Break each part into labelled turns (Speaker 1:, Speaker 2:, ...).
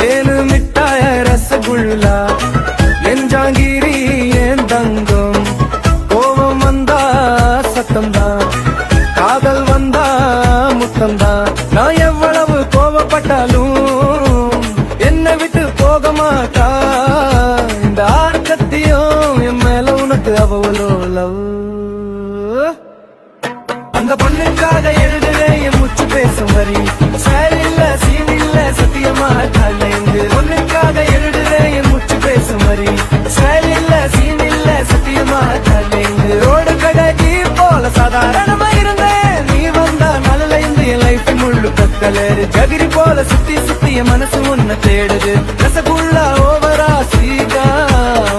Speaker 1: தேனு மிட்டாய ரசகுல்லா என் ஜாங்கிரி என் தங்கம் கோபம் வந்தா சத்தம்தான் காதல் வந்தா முத்தம்தான் நான் எவ்வளவு கோபப்பட்டாலும் என்னை விட்டு போக மாட்டா இந்த ஆர்க்கத்தியும் என் மேல உனக்கு அவ்வளோ லவ் அந்த பொண்ணுக்காக எழுதுறேன் என் முச்சு பேசும் வரி சேல் இல்ல சீன் இல்ல சத்தியமா கலைந்து பொண்ணுக்காக எழுதுறேன் என் முச்சு பேசும் வரி சேல் இல்ல சீன் இல்ல சத்தியமா கலைந்து ரோடு கடை போல சாதாரணமா இருந்தேன் நீ வந்தா நலலைந்து என் லைஃப் முள்ளு கக்கலரு ஜகிரி போல சுத்தி சுத்தி என் மனசு உன்னை தேடுது ரசகுல்லா ஓவரா சீகா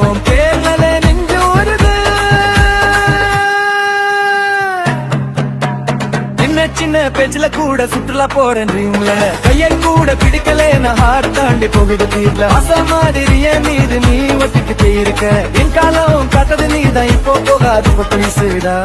Speaker 1: உன் பேர்ல நெஞ்சு வருது சின்ன பேச்சுல கூட சுற்றுலா போறேன் ட்ரீம்ல கைய கூட பிடிக்கல நான் ஹார்ட் தாண்டி போகுது தீர்ல அச மாதிரி என் மீது நீ ஒட்டிக்கிட்டே இருக்க என் காலம் காத்தது நீதான் இப்போ போகாது பேசுடா